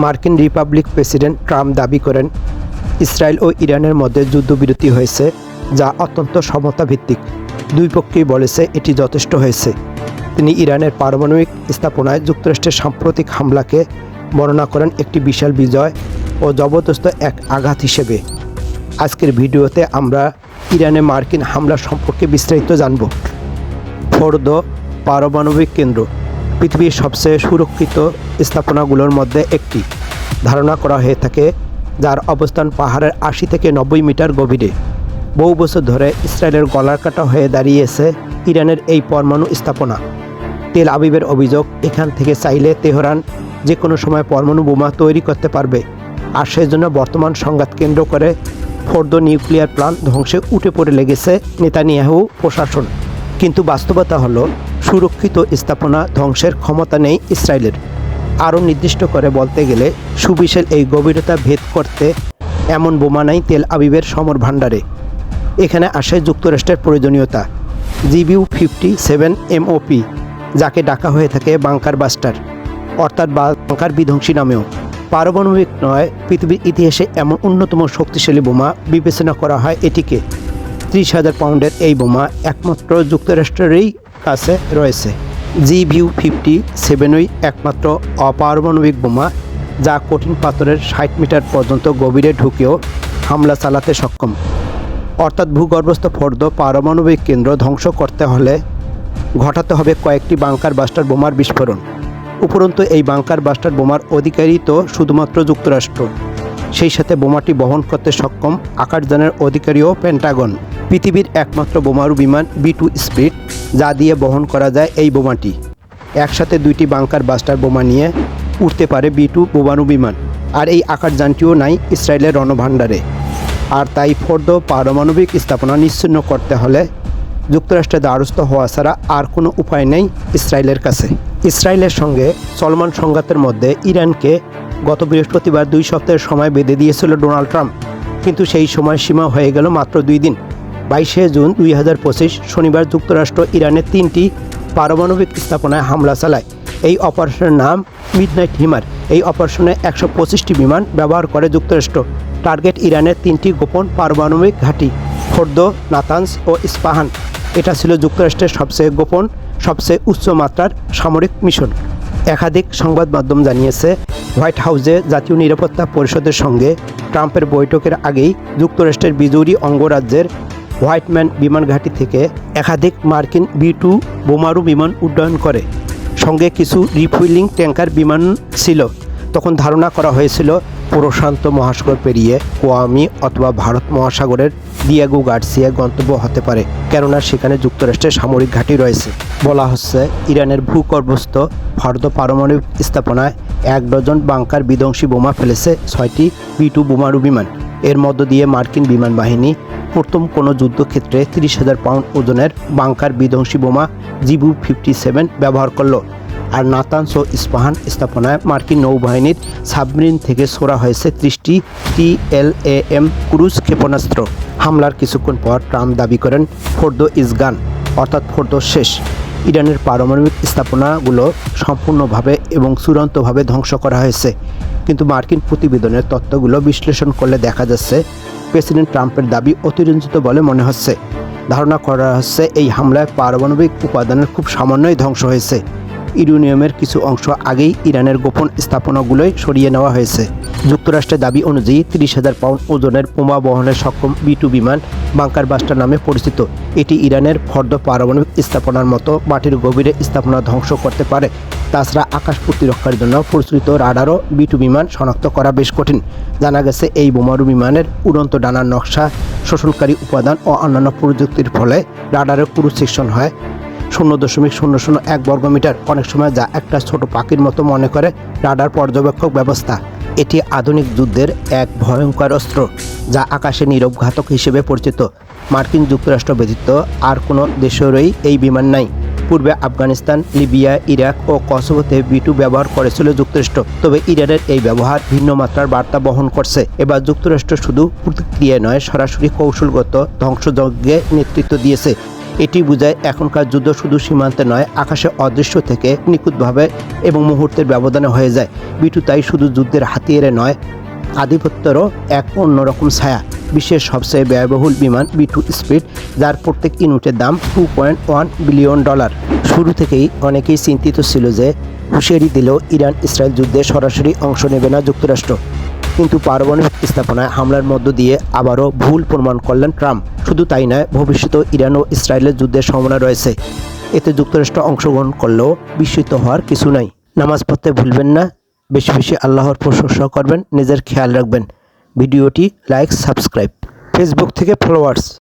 মার্কিন Republic president Trump দাবি করেন ইসরায়েল ও ইরানের মধ্যে যুদ্ধবিরতি হয়েছে, যা অত্যন্ত সমতাভিত্তিক। দুই পক্ষই বলেছে এটি যথেষ্ট হয়েছে। তিনি ইরানের পারমাণবিক স্থাপনায় যুক্তরাষ্ট্রের সাম্প্রতিক হামলাকে বর্ণনা করেন একটি বিশাল বিজয় ও জবরদস্ত এক আঘাত হিসেবে। আজকের ভিডিওতে আমরা ইরানে মার্কিন হামলা সম্পর্কে বিস্তারিত জানব। ফোর্দো পারমাণবিক কেন্দ্র পৃথিবীর সবচেয়ে সুরক্ষিত স্থাপনাগুলোর মধ্যে একটি ধারণা করা হয়ে থাকে, যার অবস্থান পাহাড়ের ৮০ থেকে ৯০ মিটার গভীরে। বহু বছর ধরে ইসরায়েলের গলার কাটা হয়ে দাঁড়িয়েছে ইরানের এই পরমাণু স্থাপনা। তেল আবিবের অভিযোগ, এখান থেকে চাইলে তেহরান যে কোনো সময় পরমাণু বোমা তৈরি করতে পারবে, আর সেজন্য বর্তমান সংঘাত কেন্দ্র করে ফোর্দো নিউক্লিয়ার প্ল্যান্ট ধ্বংসে উঠে পড়ে লেগেছে নেতানিয়াহু প্রশাসন। কিন্তু বাস্তবতা হলো সুরক্ষিত স্থাপনা ধ্বংসের ক্ষমতা নেই ইসরায়েলের। আরও নির্দিষ্ট করে বলতে গেলে সুবিশাল এই গভীরতা ভেদ করতে এমন বোমা নাই তেল আবিবের সমর ভাণ্ডারে। এখানে আসে যুক্তরাষ্ট্রের প্রয়োজনীয়তা। GBU-57 MOP, যাকে ডাকা হয়ে থাকে বাংকার বাস্টার, অর্থাৎ বাংকার বিধ্বংসী নামেও। পারমাণবিক নয়, পৃথিবীর ইতিহাসে এমন অন্যতম শক্তিশালী বোমা বিবেচনা করা হয় এটিকে। 30,000 পাউন্ডের এই বোমা একমাত্র যুক্তরাষ্ট্রেরই কাছে রয়েছে। GBU-57 একমাত্র অপারমাণবিক বোমা যা কঠিন পাথরের 60 মিটার পর্যন্ত গভীরে ঢুকেও হামলা চালাতে সক্ষম। অর্থাৎ ভূগর্ভস্থ ফোর্দো পারমাণবিক কেন্দ্র ধ্বংস করতে হলে ঘটাতে হবে কয়েকটি বাংকার বাস্টার বোমার বিস্ফোরণ। উপরন্তু এই বাংকার বাস্টার বোমার অধিকারী তো শুধুমাত্র যুক্তরাষ্ট্র, সেই সাথে বোমাটি বহন করতে সক্ষম আকাশযানের অধিকারীও পেন্টাগন। পৃথিবীর একমাত্র বোমারু বিমান B-2 স্পিরিট, যা দিয়ে বহন করা যায় এই বোমাটি। একসাথে দুইটি বাংকার বাস্টার বোমা নিয়ে উঠতে পারে B-2 বোমারু বিমান, আর এই আকাশযানটিও নাই ইসরায়েলের রণভাণ্ডারে। আর তাই ফোর্দো পারমাণবিক স্থাপনা নিশ্চিহ্ন করতে হলে যুক্তরাষ্ট্রের দ্বারস্থ হওয়া ছাড়া আর কোনো উপায় নেই ইসরায়েলের কাছে। ইসরায়েলের সঙ্গে চলমান সংঘাতের মধ্যে ইরানকে গত বৃহস্পতিবার 2 সপ্তাহের সময় বেঁধে দিয়েছিল ডোনাল্ড ট্রাম্প, কিন্তু সেই সময়সীমা হয়ে গেল মাত্র 2 দিন। 22 জুন 2025 শনিবার যুক্তরাষ্ট্র ইরানের 3টি পারমাণবিক স্থাপনায় হামলা চালায়। এই অপারেশনের নাম মিডনাইট হিমার। এই অপারেশনে 125টি বিমান ব্যবহার করে যুক্তরাষ্ট্র। টার্গেট ইরানের 3টি গোপন পারমাণবিক ঘাঁটি, ফোর্দো, নাতানস ও ইস্পাহান। এটা ছিল যুক্তরাষ্ট্রের সবচেয়ে গোপন, সবচেয়ে উচ্চ মাত্রার সামরিক মিশন। একাধিক সংবাদ মাধ্যম জানিয়েছে, হোয়াইট হাউসে জাতীয় নিরাপত্তা পরিষদের সঙ্গে ট্রাম্পের বৈঠকের আগেই যুক্তরাষ্ট্রের বিজয়ী অঙ্গরাজ্যের হোয়াইটম্যান বিমান ঘাঁটি থেকে একাধিক মার্কিন B-2 বোমারু বিমান উড্ডয়ন করে। সঙ্গে কিছু রিফুয়েলিং ট্যাঙ্কার বিমান ছিল। তখন ধারণা করা হয়েছিল প্রশান্ত মহাসাগর পেরিয়ে কোয়ামি অথবা ভারত মহাসাগরের দিয়েগো গার্সিয়া গন্তব্য হতে পারে, কেননা সেখানে যুক্তরাষ্ট্রের সামরিক ঘাঁটি রয়েছে। বলা হচ্ছে ইরানের ভূগর্ভস্থ ফোর্দো পারমাণবিক স্থাপনায় 1 ডজন বাংকার বিধ্বংসী বোমা ফেলেছে 6টি B-2 বোমারু বিমান। এর মধ্য দিয়ে মার্কিন বিমান বাহিনী প্রথম কোনো যুদ্ধক্ষেত্রে 30,000 পাউন্ড ওজনের বাংকার বিধ্বংসী বোমা GBU-57 ব্যবহার করল। আর নাতানস ও ইস্পাহান স্থাপনায় মার্কিন নৌবাহিনীর সাবমেরিন থেকে ছোড়া হয়েছে 30টি TLAM ক্রুজ ক্ষেপণাস্ত্র। হামলার কিছুক্ষণ পর ট্রাম্প দাবি করেন ফোর্দো ইজ গান, অর্থাৎ ফোর্দো শেষ। ইরানের পারমাণবিক স্থাপনাগুলো সম্পূর্ণভাবে এবং চূড়ান্তভাবে ধ্বংস করা হয়েছে। কিন্তু মার্কিন প্রতিবেদনের তথ্যগুলো বিশ্লেষণ করলে দেখা যাচ্ছে প্রেসিডেন্ট ট্রাম্পের দাবি অতিরঞ্জিত বলে মনে হচ্ছে। ধারণা করা হচ্ছে এই হামলায় পারমাণবিক উপাদানের খুব সামান্যই ধ্বংস হয়েছে। ইউরেনিয়ামের কিছু অংশ আগেই ইরানের গোপন স্থাপনাগুলোয় সরিয়ে নেওয়া হয়েছে। যুক্তরাষ্ট্রের দাবি অনুযায়ী 30,000 পাউন্ড ওজনের বোমা বহনের সক্ষম B-2 বিমান বাংকার বাস্টার নামে পরিচিত। এটি ইরানের ফোর্দো পারমাণবিক স্থাপনার মতো মাটির গভীরে স্থাপনা ধ্বংস করতে পারে। তাছাড়া আকাশ প্রতিরক্ষার জন্য প্রচলিত রাডারও B-2 বিমান শনাক্ত করা বেশ কঠিন। জানা গেছে এই বোমারু বিমানের উড়ন্ত ডানার নকশা, শোষণকারী উপাদান ও অন্যান্য প্রযুক্তির ফলে রাডারের ক্রুজ সেকশন হয় 0.001 বর্গমিটার, অনেক সময় যা একটা ছোট পাখির মতো মনে করে রাডার পর্যবেক্ষক ব্যবস্থা। এটি আধুনিক যুদ্ধের এক ভয়ঙ্কর অস্ত্র, যা আকাশে নীরব ঘাতক হিসেবে পরিচিত। মার্কিন যুক্তরাষ্ট্র ব্যতীত আর কোনো দেশেরই এই বিমান নাই। পূর্বে আফগানিস্তান, লিবিয়া, ইরাক ও কসোভোতে B-2 ব্যবহার করেছিল যুক্তরাষ্ট্র। তবে ইরানের এই ব্যবহার ভিন্ন মাত্রার বার্তা বহন করছে। এবার যুক্তরাষ্ট্র শুধু প্রতিক্রিয়া নয়, সরাসরি কৌশলগত ধ্বংসযজ্ঞে নেতৃত্ব দিয়েছে। এটি বোঝায় এখনকার যুদ্ধ শুধু সীমান্তে নয়, আকাশে অদৃশ্য থেকে নিখুঁতভাবে এবং মুহূর্তের ব্যবধানে হয়ে যায়। B2 তাই শুধু যুদ্ধের হাতিয়ারে নয়, আধিপত্যেরও এক অন্যরকম ছায়া। বিশ্বের সবচেয়ে ব্যয়বহুল বিমান B2 স্পিড, যার প্রত্যেক ইউনিটের দাম $2.1 বিলিয়ন। শুরু থেকেই অনেকেই চিন্তিত ছিল যে হুঁশিয়ারি দিলেও ইরান ইসরায়েল যুদ্ধে সরাসরি অংশ নেবে না যুক্তরাষ্ট্র, কিন্তু পারমাণবিক স্থাপনায় হামলার মধ্য দিয়ে আবারও ভুল প্রমাণ করলেন ট্রাম্প। শুধু তাই নয়, ভবিষ্যতেও ইরান ও ইসরায়েলের যুদ্ধের সম্ভাবনা রয়েছে। এতে যুক্তরাষ্ট্র অংশগ্রহণ করলেও বিস্মিত হওয়ার কিছু নাই। নামাজ পড়তে ভুলবেন না, বেশি বেশি আল্লাহর প্রশংসা করবেন, নিজের খেয়াল রাখবেন। ভিডিওটি লাইক, সাবস্ক্রাইব। ফেসবুক থেকে ফলোয়ার্স।